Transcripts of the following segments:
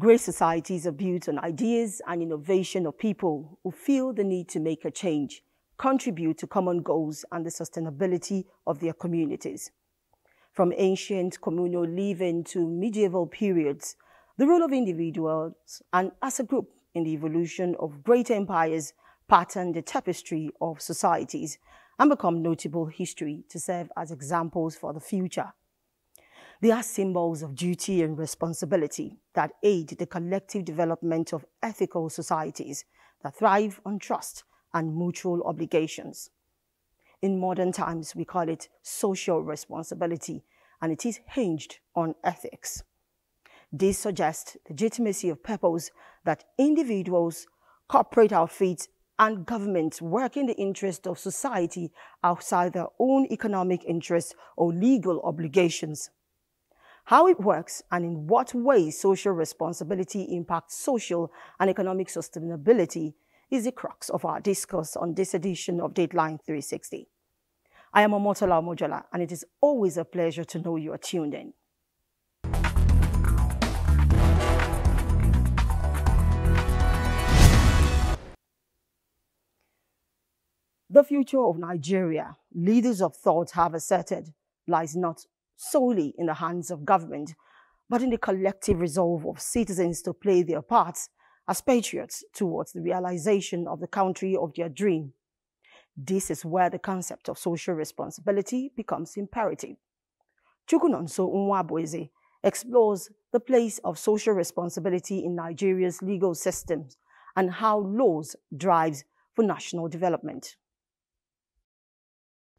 Great societies are built on ideas and innovation of people who feel the need to make a change, contribute to common goals and the sustainability of their communities. From ancient communal living to medieval periods, the role of individuals and as a group in the evolution of great empires pattern the tapestry of societies and become notable history to serve as examples for the future. They are symbols of duty and responsibility that aid the collective development of ethical societies that thrive on trust and mutual obligations. In modern times, we call it social responsibility, and it is hinged on ethics. This suggests legitimacy of purpose that individuals, corporate outfits, and governments work in the interest of society outside their own economic interests or legal obligations. How it works and in what ways social responsibility impacts social and economic sustainability is the crux of our discourse on this edition of Dateline 360. I am Omotola Omojola, and it is always a pleasure to know you are tuned in. The future of Nigeria, leaders of thought have asserted, lies not solely in the hands of government, but in the collective resolve of citizens to play their parts as patriots towards the realization of the country of their dream. This is where the concept of social responsibility becomes imperative. Chukwunonso Nwabueze explores the place of social responsibility in Nigeria's legal systems and how laws drives for national development.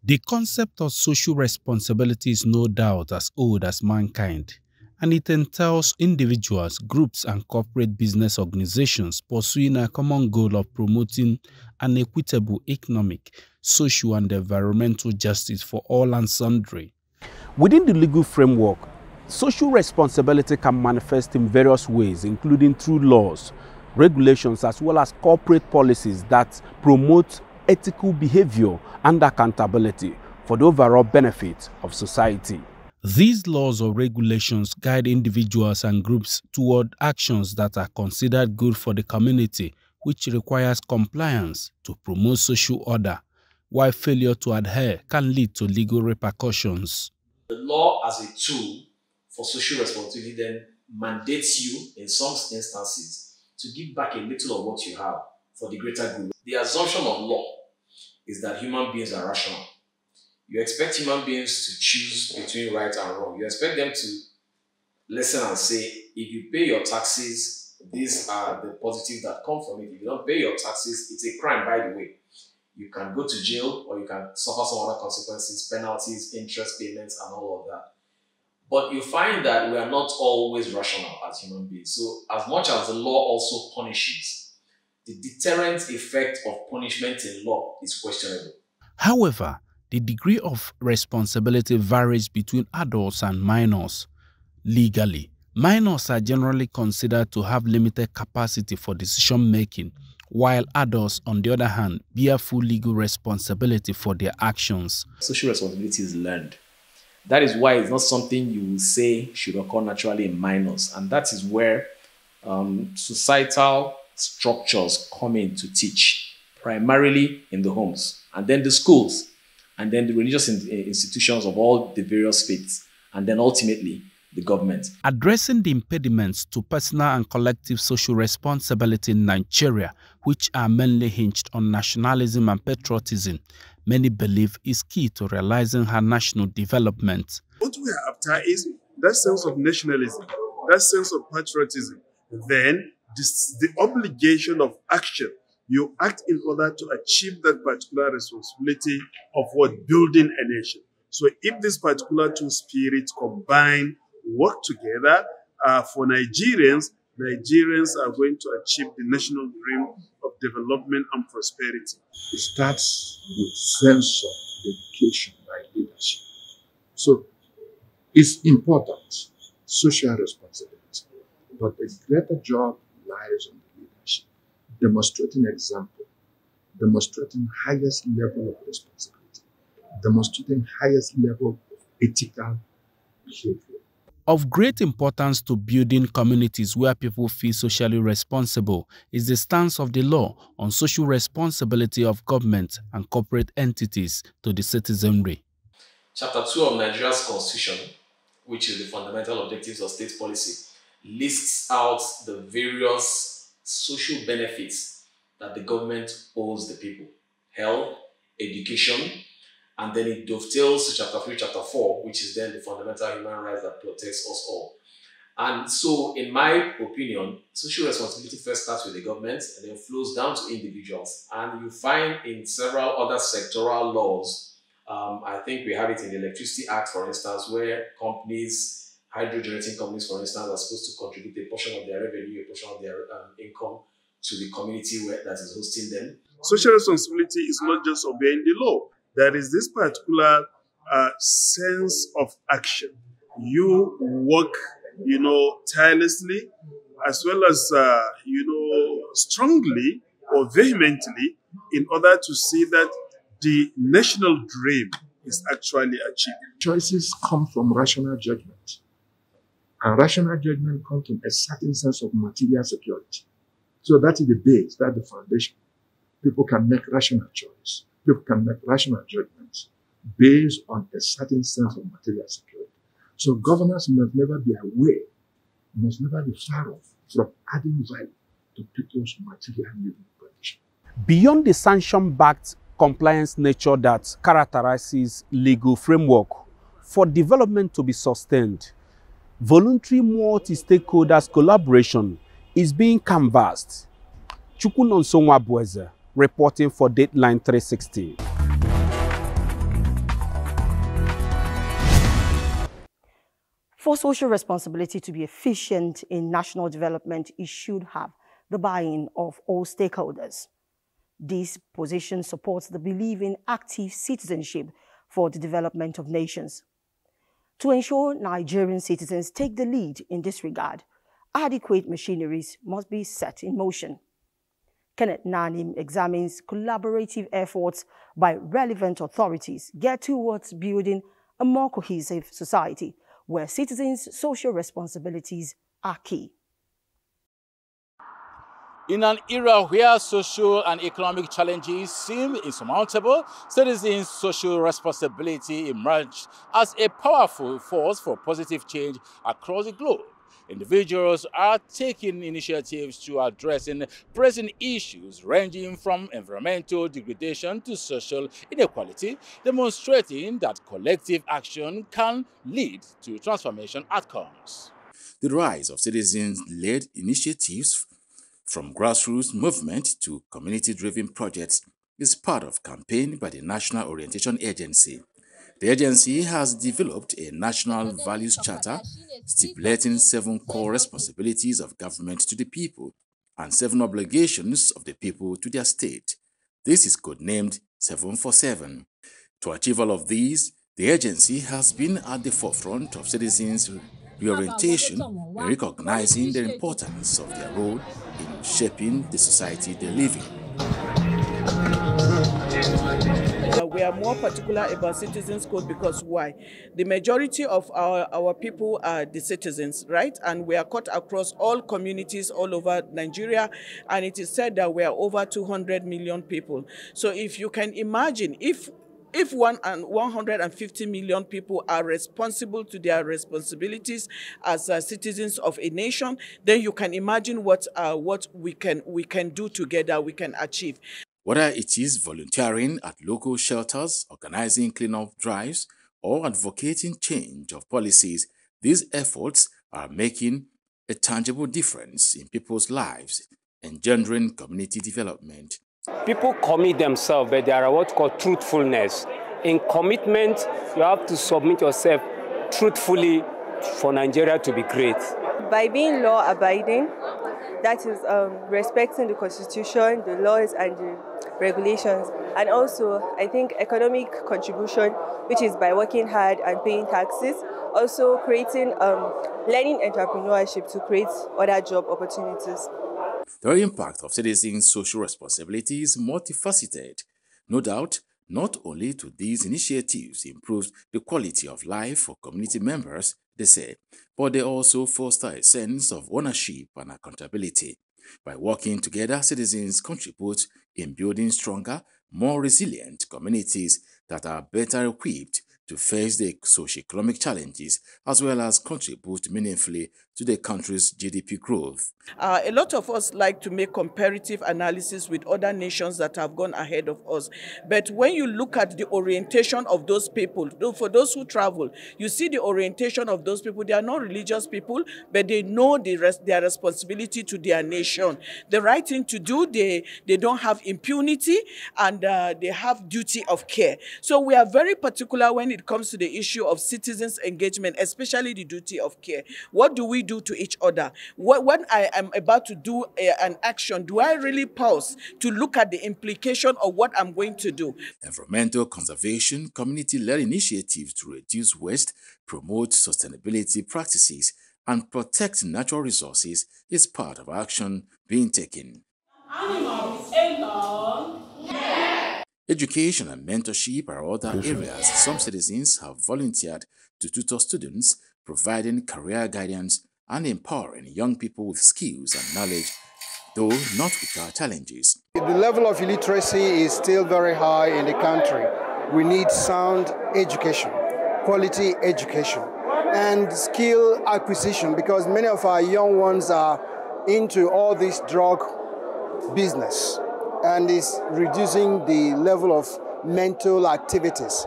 The concept of social responsibility is no doubt as old as mankind, and it entails individuals, groups, and corporate business organizations pursuing a common goal of promoting an equitable economic, social, and environmental justice for all and sundry. Within the legal framework, social responsibility can manifest in various ways, including through laws, regulations, as well as corporate policies that promote ethical behavior and accountability for the overall benefit of society. These laws or regulations guide individuals and groups toward actions that are considered good for the community, which requires compliance to promote social order, while failure to adhere can lead to legal repercussions. The law as a tool for social responsibility then mandates you, in some instances, to give back a little of what you have for the greater good. The assumption of law is that human beings are rational. You expect human beings to choose between right and wrong. You expect them to listen and say, if you pay your taxes, these are the positives that come from it. If you don't pay your taxes, it's a crime, by the way. You can go to jail or you can suffer some other consequences, penalties, interest payments, and all of that. But you find that we are not always rational as human beings. So as much as the law also punishes, the deterrent effect of punishment in law is questionable. However, the degree of responsibility varies between adults and minors. Legally, minors are generally considered to have limited capacity for decision-making, while adults, on the other hand, bear full legal responsibility for their actions. Social responsibility is learned. That is why it's not something you will say should occur naturally in minors. And that is where societal structures come in to teach, primarily in the homes, and then the schools, and then the religious institutions of all the various faiths, and then ultimately the government. Addressing the impediments to personal and collective social responsibility in Nigeria, which are mainly hinged on nationalism and patriotism, many believe is key to realizing her national development. What we are after is that sense of nationalism, that sense of patriotism. Then the obligation of action. You act in order to achieve that particular responsibility of what? Building a nation. So if this particular two spirits combine, work together, for Nigerians are going to achieve the national dream of development and prosperity. It starts with sense of dedication by leadership. So it's important, social responsibility. But the greater job lies on the leadership, demonstrating example, demonstrating highest level of responsibility, demonstrating highest level of ethical behavior. Of great importance to building communities where people feel socially responsible is the stance of the law on social responsibility of government and corporate entities to the citizenry. Chapter 2 of Nigeria's Constitution, which is the fundamental objectives of state policy, lists out the various social benefits that the government owes the people: health, education, and then it dovetails to chapter 3, chapter 4, which is then the fundamental human rights that protects us all. And so, in my opinion, social responsibility first starts with the government and then flows down to individuals. And you find in several other sectoral laws, I think we have it in the Electricity Act, for instance, where companies, hydro-generating companies, for instance, are supposed to contribute a portion of their revenue, a portion of their income to the community that is hosting them. Social responsibility is not just obeying the law. There is this particular sense of action. You work, tirelessly, as well as, strongly or vehemently in order to see that the national dream is actually achieved. Choices come from rational judgment. And rational judgment comes from a certain sense of material security. So that is the base, that's the foundation. People can make rational choice. People can make rational judgments based on a certain sense of material security. So governance must never be away, must never be far off from adding value to people's material living condition. Beyond the sanction-backed compliance nature that characterizes legal framework, for development to be sustained, voluntary multi-stakeholders collaboration is being canvassed. Chukwunonsonwa Bueze, reporting for Dateline360. For social responsibility to be efficient in national development, it should have the buy-in of all stakeholders. This position supports the belief in active citizenship for the development of nations. To ensure Nigerian citizens take the lead in this regard, adequate machineries must be set in motion. Kenneth Nanim examines collaborative efforts by relevant authorities geared towards building a more cohesive society where citizens' social responsibilities are key. In an era where social and economic challenges seem insurmountable, citizens' social responsibility emerged as a powerful force for positive change across the globe. Individuals are taking initiatives to addressing pressing issues ranging from environmental degradation to social inequality, demonstrating that collective action can lead to transformation outcomes. The rise of citizens-led initiatives from grassroots movement to community-driven projects is part of a campaign by the National Orientation Agency. The agency has developed a national values charter stipulating 7 core responsibilities of government to the people and 7 obligations of the people to their state. This is codenamed 7 for 7. To achieve all of these, the agency has been at the forefront of citizens' reorientation and recognizing the importance of their role in shaping the society they live in. We are more particular about citizens' code because why? The majority of our people are the citizens, right? And we are cut across all communities all over Nigeria, and it is said that we are over 200 million people. So if you can imagine, if 150 million people are responsible to their responsibilities as citizens of a nation, then you can imagine what we can do together, we can achieve. Whether it is volunteering at local shelters, organizing cleanup drives, or advocating change of policies, these efforts are making a tangible difference in people's lives, engendering community development. People commit themselves, but there are what called truthfulness. In commitment, you have to submit yourself truthfully for Nigeria to be great. By being law-abiding, that is respecting the Constitution, the laws and the regulations, and also I think economic contribution, which is by working hard and paying taxes, also creating learning entrepreneurship to create other job opportunities. The impact of citizens' social responsibility is multifaceted. No doubt, Not only do these initiatives improve the quality of life for community members, they say, but they also foster a sense of ownership and accountability. By working together, citizens contribute in building stronger, more resilient communities that are better equipped to face the socio-economic challenges as well as contribute meaningfully to the country's GDP growth. A lot of us like to make comparative analysis with other nations that have gone ahead of us. But when you look at the orientation of those people, for those who travel, you see the orientation of those people. They are not religious people, but they know their responsibility to their nation. The right thing to do, they don't have impunity, and they have duty of care. So we are very particular when it comes to the issue of citizens' engagement, especially the duty of care. What do we do to each other? When I am about to do an action, do I really pause to look at the implication of what I'm going to do? Environmental conservation, community-led initiatives to reduce waste, promote sustainability practices, and protect natural resources is part of action being taken. Education and mentorship are other areas some citizens have volunteered to tutor students, providing career guidance and empowering young people with skills and knowledge, though not without challenges. The level of illiteracy is still very high in the country. We need sound education, quality education, and skill acquisition, because many of our young ones are into all this drug business, and is reducing the level of mental activities.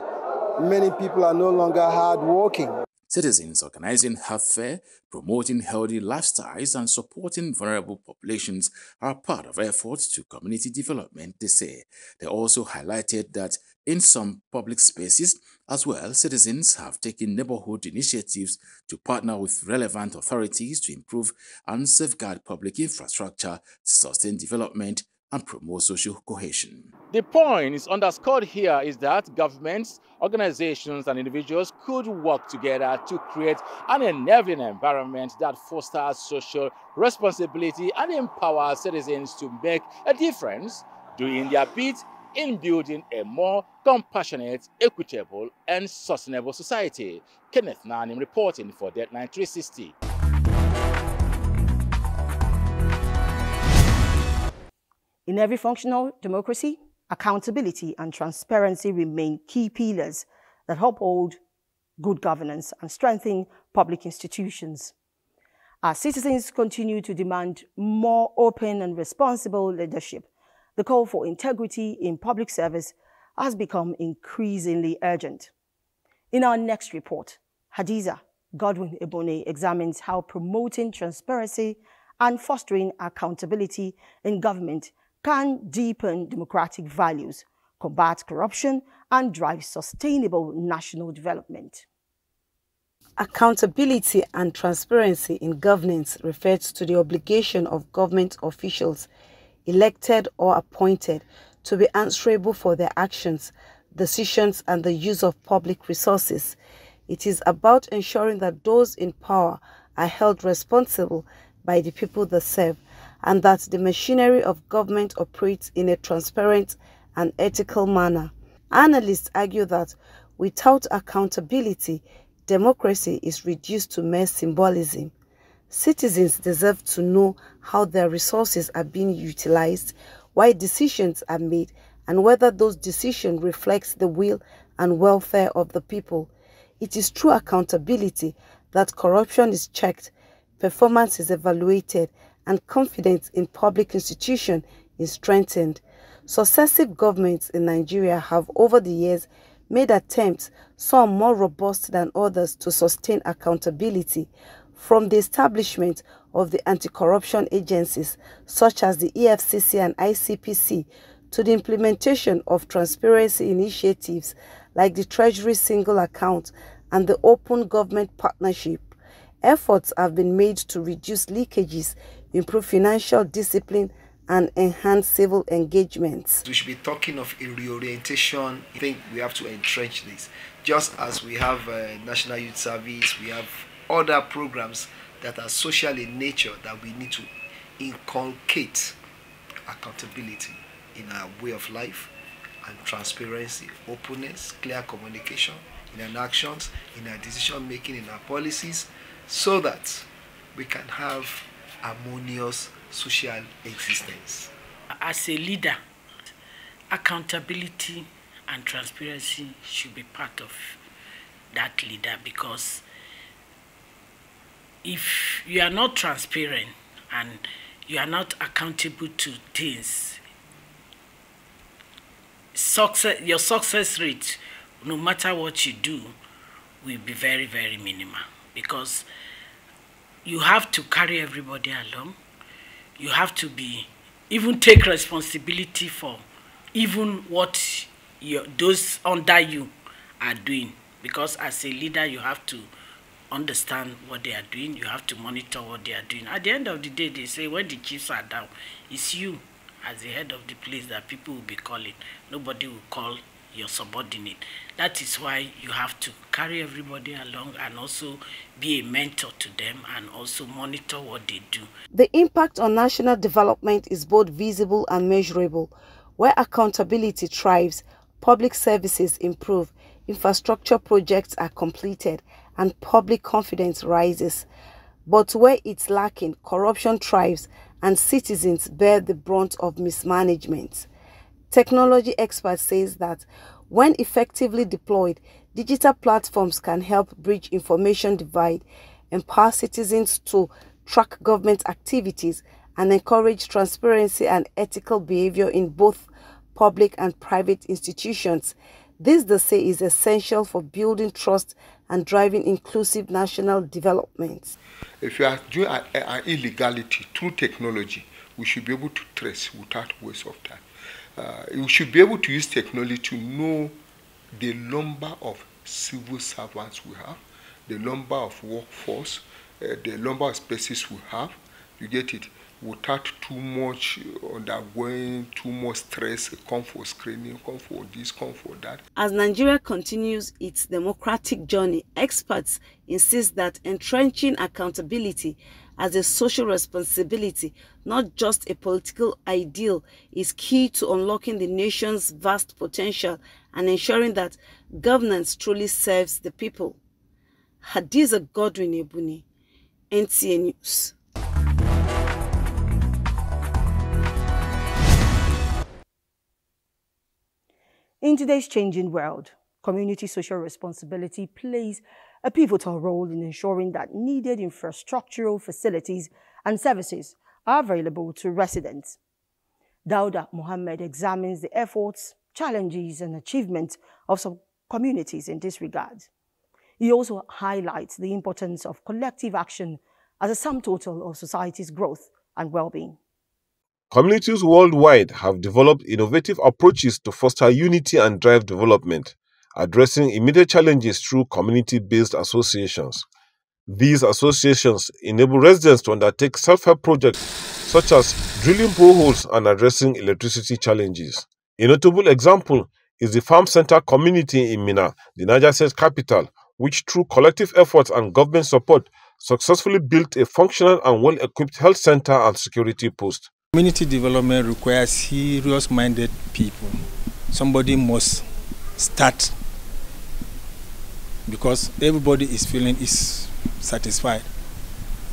Many people are no longer hardworking. Citizens organizing health fair, promoting healthy lifestyles, and supporting vulnerable populations are part of efforts to community development, they say. They also highlighted that in some public spaces as well, citizens have taken neighborhood initiatives to partner with relevant authorities to improve and safeguard public infrastructure to sustain development and promote social cohesion. The point is underscored here is that governments, organizations, and individuals could work together to create an enabling environment that fosters social responsibility and empowers citizens to make a difference, doing their bit in building a more compassionate, equitable, and sustainable society. Kenneth Nanim reporting for Dateline360. In every functional democracy, accountability and transparency remain key pillars that uphold good governance and strengthen public institutions. As citizens continue to demand more open and responsible leadership, the call for integrity in public service has become increasingly urgent. In our next report, Hadiza Godwin Ebone examines how promoting transparency and fostering accountability in government can deepen democratic values, combat corruption, and drive sustainable national development. Accountability and transparency in governance refers to the obligation of government officials, elected or appointed, to be answerable for their actions, decisions, and the use of public resources. It is about ensuring that those in power are held responsible by the people they serve, and that the machinery of government operates in a transparent and ethical manner. Analysts argue that without accountability, democracy is reduced to mere symbolism. Citizens deserve to know how their resources are being utilized, why decisions are made, and whether those decisions reflect the will and welfare of the people. It is through accountability that corruption is checked, performance is evaluated, and confidence in public institutions is strengthened. Successive governments in Nigeria have over the years made attempts, some more robust than others, to sustain accountability, from the establishment of the anti-corruption agencies such as the EFCC and ICPC to the implementation of transparency initiatives like the Treasury Single Account and the Open Government Partnership. Efforts have been made to reduce leakages, improve financial discipline, and enhance civil engagements. We should be talking of a reorientation. I think we have to entrench this. Just as we have National Youth Service, we have other programs that are social in nature that we need to inculcate accountability in our way of life and transparency, openness, clear communication in our actions, in our decision making, in our policies, so that we can have harmonious social existence. As a leader, accountability and transparency should be part of that leader, because if you are not transparent and you are not accountable to things, your success rate, no matter what you do, will be very, very minimal, because you have to carry everybody along. You have to even take responsibility for even what those under you are doing, because as a leader you have to understand what they are doing, you have to monitor what they are doing. At the end of the day, they say when the chiefs are down, it's you as the head of the place that people will be calling. Nobody will call your subordinate. That is why you have to carry everybody along and also be a mentor to them and also monitor what they do. The impact on national development is both visible and measurable. Where accountability thrives, public services improve, infrastructure projects are completed, and public confidence rises. But where it's lacking, corruption thrives and citizens bear the brunt of mismanagement. Technology experts say that when effectively deployed, digital platforms can help bridge information divide, empower citizens to track government activities, and encourage transparency and ethical behavior in both public and private institutions. This, they say, is essential for building trust and driving inclusive national development. If you are doing an illegality through technology, we should be able to trace without waste of time. We should be able to use technology to know the number of civil servants we have, the number of workforce, the number of spaces we have. You get it? Without too much undergoing too much stress, come for screening, come for this, come for that. As Nigeria continues its democratic journey, experts insist that entrenching accountability as a social responsibility, not just a political ideal, is key to unlocking the nation's vast potential and ensuring that governance truly serves the people. Hadiza Godwin Ebuni, NTA News. In today's changing world, community social responsibility plays a pivotal role in ensuring that needed infrastructural facilities and services are available to residents. Dauda Mohammed examines the efforts, challenges, and achievements of some communities in this regard. He also highlights the importance of collective action as a sum total of society's growth and well-being. Communities worldwide have developed innovative approaches to foster unity and drive development, addressing immediate challenges through community-based associations. These associations enable residents to undertake self-help projects such as drilling boreholes and addressing electricity challenges. A notable example is the Farm Center community in Minna, the Niger State capital, which through collective efforts and government support successfully built a functional and well-equipped health center and security post. Community development requires serious-minded people. Somebody must start because everybody is feeling is satisfied.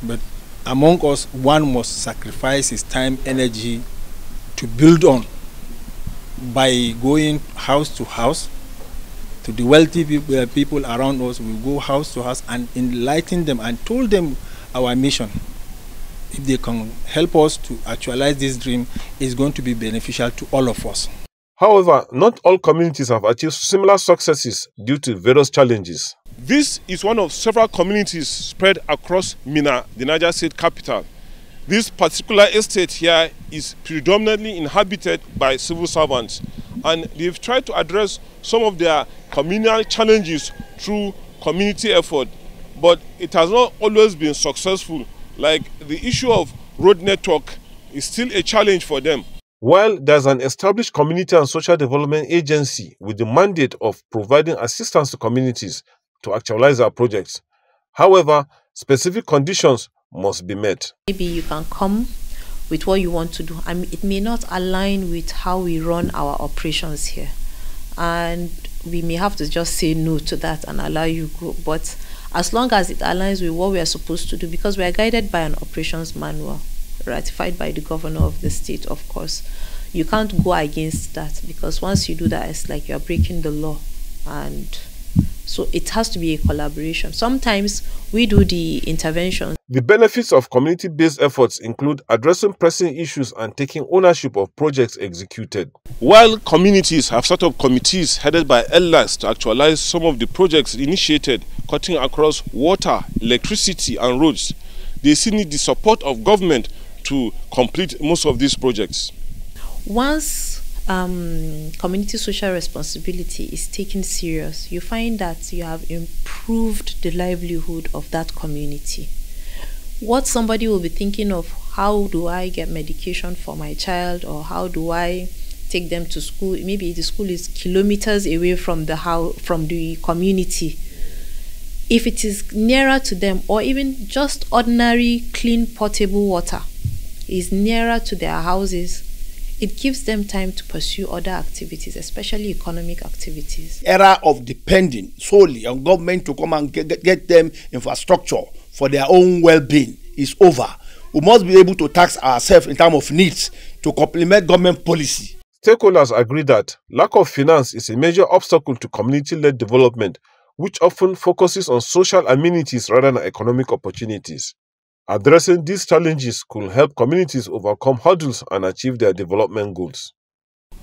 But among us, one must sacrifice his time, energy to build on by going house to house. To the wealthy people around us, we go house to house and enlighten them and told them our mission. If they can help us to actualize this dream, it's going to be beneficial to all of us. However, not all communities have achieved similar successes due to various challenges. This is one of several communities spread across Minna, the Niger State capital. This particular estate here is predominantly inhabited by civil servants, and they've tried to address some of their communal challenges through community effort, but it has not always been successful. Like the issue of road network is still a challenge for them. While there's an established community and social development agency with the mandate of providing assistance to communities to actualize their projects, however, specific conditions must be met. Maybe you can come with what you want to do. I mean, it may not align with how we run our operations here. and we may have to just say no to that and allow you grow. But as long as it aligns with what we are supposed to do, because we are guided by an operations manual ratified by the governor of the state, of course, you can't go against that, because once you do that, it's like you're breaking the law. And so it has to be a collaboration. Sometimes we do the intervention. The benefits of community-based efforts include addressing pressing issues and taking ownership of projects executed. While communities have set up committees headed by elders to actualize some of the projects initiated, cutting across water, electricity and roads, they still need the support of government to complete most of these projects. Once community social responsibility is taken serious, you find that you have improved the livelihood of that community. What somebody will be thinking of, how do I get medication for my child, or how do I take them to school? Maybe the school is kilometers away from the house, from the community. If it is nearer to them, or even just ordinary clean portable water is nearer to their houses, it gives them time to pursue other activities, especially economic activities. Era of depending solely on government to come and get them infrastructure for their own well-being is over. We must be able to tax ourselves in terms of needs to complement government policy. Stakeholders agree that lack of finance is a major obstacle to community-led development, which often focuses on social amenities rather than economic opportunities. Addressing these challenges could help communities overcome hurdles and achieve their development goals.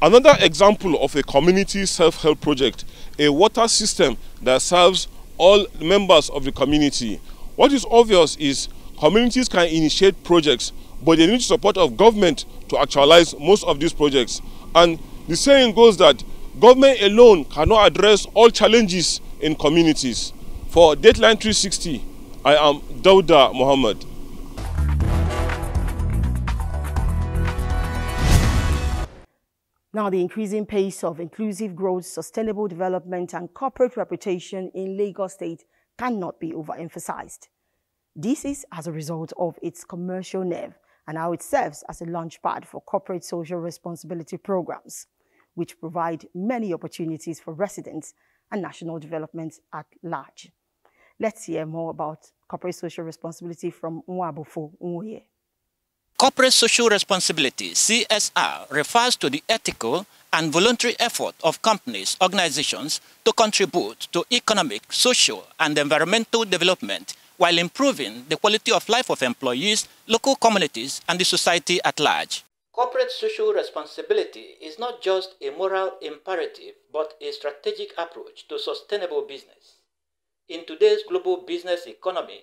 Another example of a community self-help project, a water system that serves all members of the community. What is obvious is communities can initiate projects, but they need support of government to actualize most of these projects. And the saying goes that government alone cannot address all challenges in communities. For Dateline360, I am Dauda Muhammad. Now, the increasing pace of inclusive growth, sustainable development, and corporate reputation in Lagos State cannot be overemphasized. This is as a result of its commercial nerve and how it serves as a launchpad for corporate social responsibility programs, which provide many opportunities for residents and national development at large. Let's hear more about corporate social responsibility from Nwabufo Nwoye. Corporate social responsibility, CSR, refers to the ethical and voluntary effort of companies, organizations to contribute to economic, social, and environmental development while improving the quality of life of employees, local communities, and the society at large. Corporate social responsibility is not just a moral imperative, but a strategic approach to sustainable business. In today's global business economy,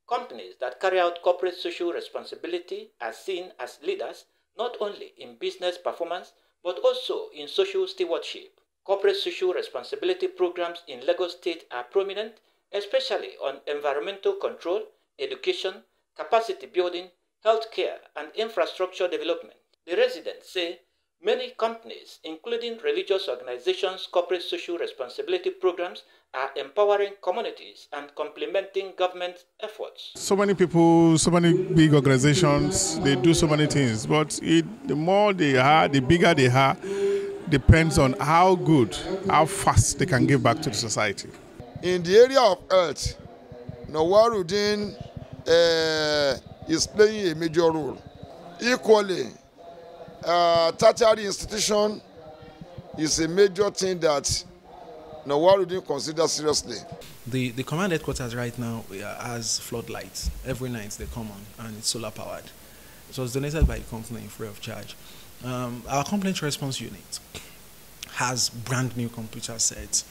companies that carry out corporate social responsibility are seen as leaders not only in business performance but also in social stewardship. Corporate social responsibility programs in Lagos State are prominent, especially on environmental control, education, capacity building, healthcare, and infrastructure development. The residents say many companies, including religious organizations' corporate social responsibility programs, are empowering communities and complementing government efforts. So many people, so many big organizations, they do so many things, but the more they are, the bigger they are, depends on how good, how fast they can give back to the society. In the area of health, Nawaruddin is playing a major role. Equally, tertiary institution is a major thing that Nawaruddin considers seriously. The command headquarters right now has floodlights. Every night they come on, and it's solar powered. It was donated by the company free of charge. Our complaint response unit has brand new computer sets.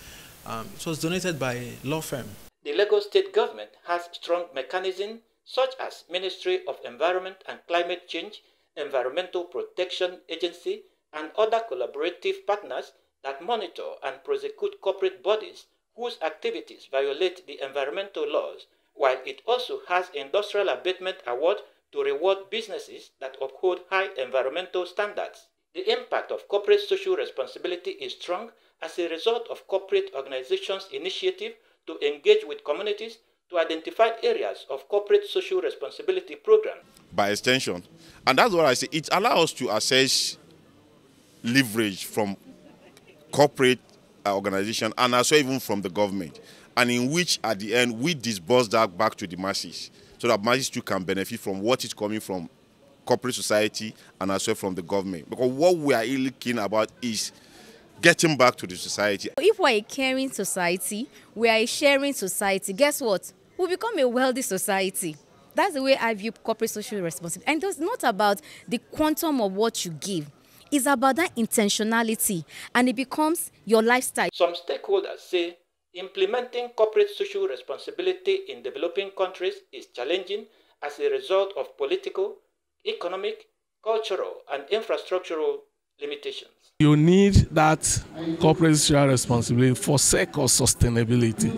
It was donated by a law firm. The Lagos State government has strong mechanisms such as Ministry of Environment and Climate Change, Environmental Protection Agency, and other collaborative partners that monitor and prosecute corporate bodies whose activities violate the environmental laws, while it also has Industrial Abatement Award to reward businesses that uphold high environmental standards. The impact of corporate social responsibility is strong as a result of corporate organizations' initiative to engage with communities to identify areas of corporate social responsibility programs. By extension, and that's what I say, it allows us to assess leverage from corporate organization and also even from the government, and in which at the end we disburse that back to the masses so that masses too can benefit from what is coming from corporate society and also from the government. Because what we are really keen about is getting back to the society. If we're a caring society, we are a sharing society, guess what? We'll become a wealthy society. That's the way I view corporate social responsibility. And it's not about the quantum of what you give. It's about that intentionality, and it becomes your lifestyle. Some stakeholders say implementing corporate social responsibility in developing countries is challenging as a result of political, economic, cultural, and infrastructural limitations. You need that corporate social responsibility for sake of sustainability.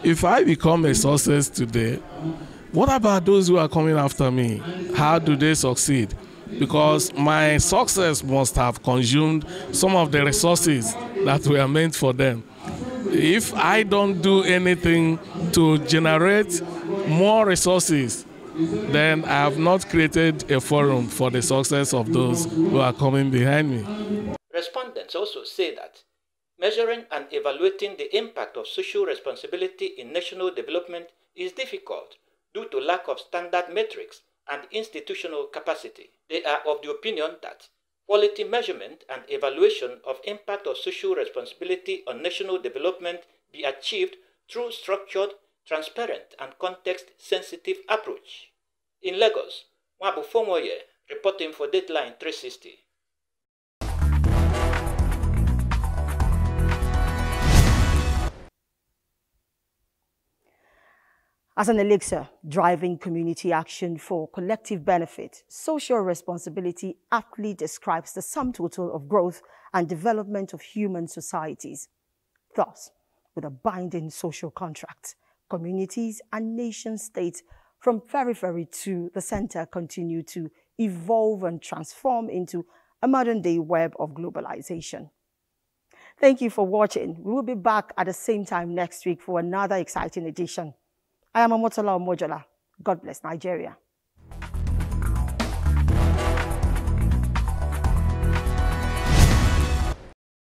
If I become a success today, what about those who are coming after me? How do they succeed? Because my success must have consumed some of the resources that were meant for them. If I don't do anything to generate more resources, then I have not created a forum for the success of those who are coming behind me. Respondents also say that measuring and evaluating the impact of social responsibility in national development is difficult due to lack of standard metrics and institutional capacity. They are of the opinion that quality measurement and evaluation of impact of social responsibility on national development be achieved through structured, transparent, and context-sensitive approach. In Lagos, Wabu Fomoye reporting for Dateline360. As an elixir driving community action for collective benefit, social responsibility aptly describes the sum total of growth and development of human societies. Thus, with a binding social contract, communities and nation-states from periphery to the center continue to evolve and transform into a modern-day web of globalization. Thank you for watching. We will be back at the same time next week for another exciting edition. I am Amotola Omojola. God bless Nigeria.